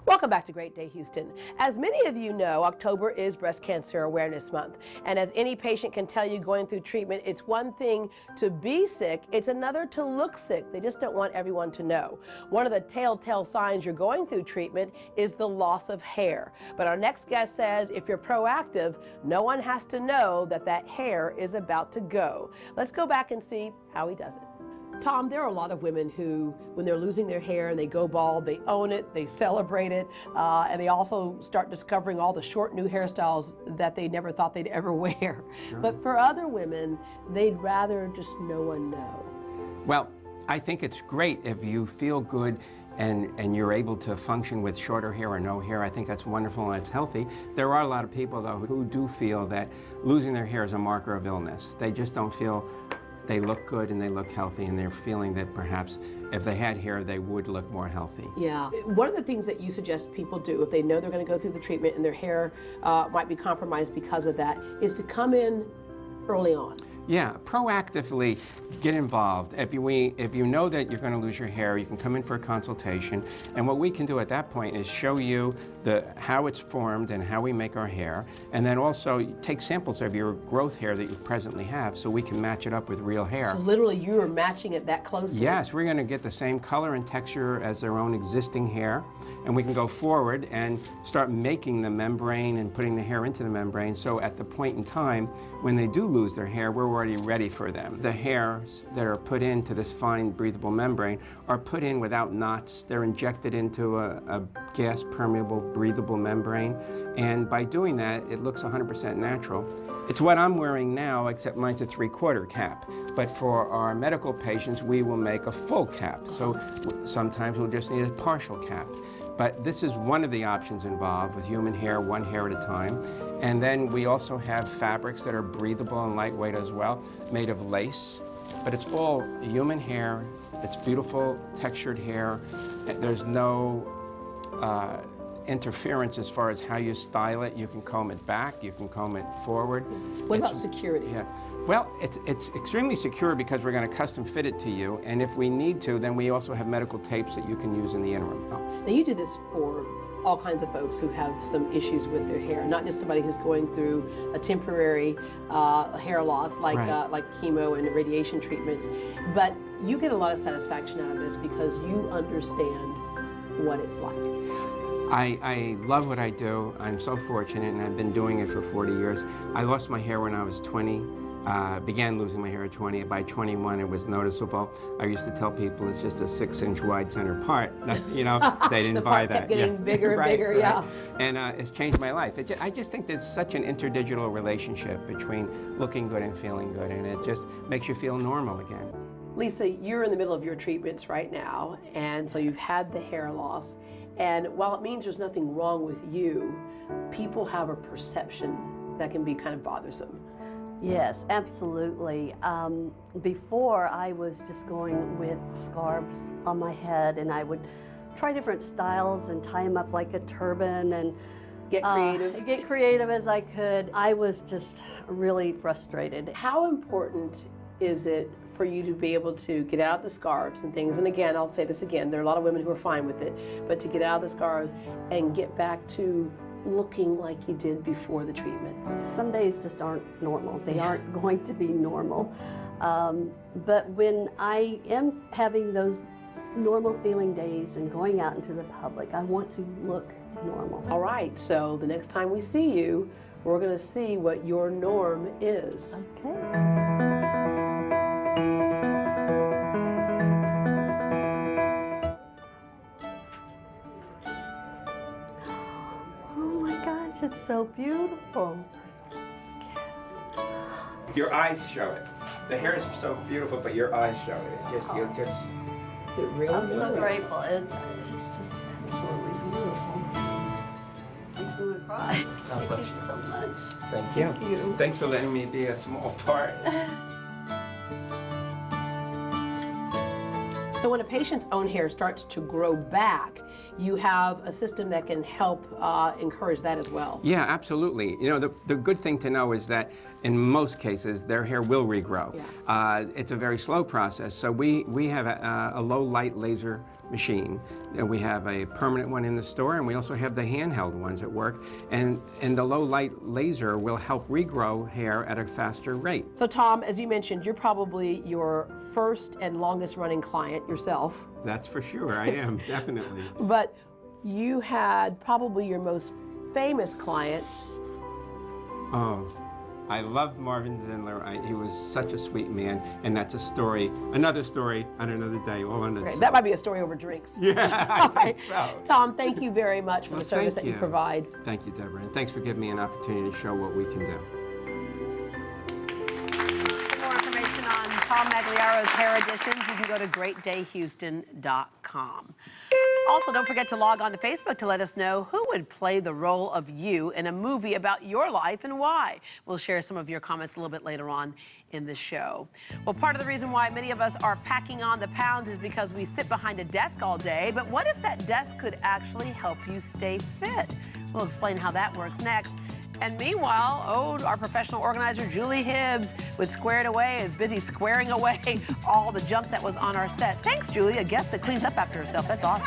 Welcome back to Great Day Houston. As many of you know, October is Breast Cancer Awareness Month. And as any patient can tell you going through treatment, it's one thing to be sick, it's another to look sick. They just don't want everyone to know. One of the telltale signs you're going through treatment is the loss of hair. But our next guest says if you're proactive, no one has to know that that hair is about to go. Let's go back and see how he does it. Tom, there are a lot of women who, when they're losing their hair and they go bald, they own it, they celebrate it, and they also start discovering all the short new hairstyles that they never thought they'd ever wear. Sure. But for other women, they'd rather just no one know. Well, I think it's great if you feel good and you're able to function with shorter hair or no hair. I think that's wonderful and it's healthy. There are a lot of people, though, who do feel that losing their hair is a marker of illness. They just don't feel they look good and they look healthy, and they're feeling that perhaps if they had hair, they would look more healthy. Yeah. One of the things that you suggest people do if they know they're going to go through the treatment and their hair might be compromised because of that is to come in early on. Yeah, proactively get involved. If you know that you're going to lose your hair, you can come in for a consultation, and what we can do at that point is show you how it's formed and how we make our hair, and then also take samples of your growth hair that you presently have so we can match it up with real hair. So literally you are matching it that closely? Yes, we're going to get the same color and texture as their own existing hair, and we can go forward and start making the membrane and putting the hair into the membrane, so at the point in time when they do lose their hair, we're already ready for them. The hairs that are put into this fine breathable membrane are put in without knots. They're injected into a gas permeable breathable membrane, and by doing that it looks 100% natural. It's what I'm wearing now, except mine's a 3/4 cap. But for our medical patients, we will make a full cap. So sometimes we'll just need a partial cap. But this is one of the options involved with human hair, one hair at a time. And then we also have fabrics that are breathable and lightweight as well, made of lace. But it's all human hair. It's beautiful, textured hair. There's no interference as far as how you style it. You can comb it back, you can comb it forward. What about security? Yeah. Well, it's extremely secure because we're going to custom fit it to you, and if we need to, then we also have medical tapes that you can use in the interim. Now you do this for all kinds of folks who have some issues with their hair, not just somebody who's going through a temporary hair loss like like chemo and radiation treatments, but you get a lot of satisfaction out of this because you understand what it's like. I love what I do. I'm so fortunate, and I've been doing it for 40 years. I lost my hair when I was 20. Began losing my hair at 20. By 21, it was noticeable. I used to tell people it's just a 6-inch wide center part. You know, they didn't buy that. Getting bigger and bigger, yeah. And it's changed my life. I just think there's such an interdigital relationship between looking good and feeling good, and it just makes you feel normal again. Lisa, you're in the middle of your treatments right now, and so you've had the hair loss. And while it means there's nothing wrong with you, people have a perception that can be kind of bothersome. Yes, absolutely. Before, I was just going with scarves on my head, and I would try different styles and tie them up like a turban and get creative as I could. I was just really frustrated. How important is it for you to be able to get out the scarves and things? And again, I'll say this again, there are a lot of women who are fine with it, but to get out of the scarves and get back to looking like you did before the treatment. Some days just aren't normal. They aren't going to be normal. But when I am having those normal feeling days and going out into the public, I want to look normal. All right, so the next time we see you, we're going to see what your norm is. Okay. It's so beautiful. Your eyes show it. The hair is so beautiful, but your eyes show it. Is it really? I'm so grateful. It's just absolutely beautiful. I'm going to cry. Thank you so much. Thank you. Thank you. Thanks for letting me be a small part. So when a patient's own hair starts to grow back, you have a system that can help encourage that as well. Yeah, absolutely. You know, the good thing to know is that in most cases, their hair will regrow. Yeah. It's a very slow process. So we have a low light laser machine. And we have a permanent one in the store, and we also have the handheld ones at work. And the low light laser will help regrow hair at a faster rate. So Tom, as you mentioned, you're probably your first and longest running client yourself. That's for sure, I am, definitely. But you had probably your most famous client. Oh, I love Marvin Zindler. He was such a sweet man, and that's a story, another story on another day. Great. That might be a story over drinks. Yeah, I think so. Tom, thank you very much for the service that you provide. Thank you, Deborah, and thanks for giving me an opportunity to show what we can do. For more information on Tom Magliaro's hair additions, you can go to greatdayhouston.com. Also, don't forget to log on to Facebook to let us know who would play the role of you in a movie about your life and why. We'll share some of your comments a little bit later on in the show. Well, part of the reason why many of us are packing on the pounds is because we sit behind a desk all day. But what if that desk could actually help you stay fit? We'll explain how that works next. And meanwhile, our professional organizer, Julie Hibbs, with Squared Away, is busy squaring away all the junk that was on our set. Thanks, Julie, a guest that cleans up after herself. That's awesome.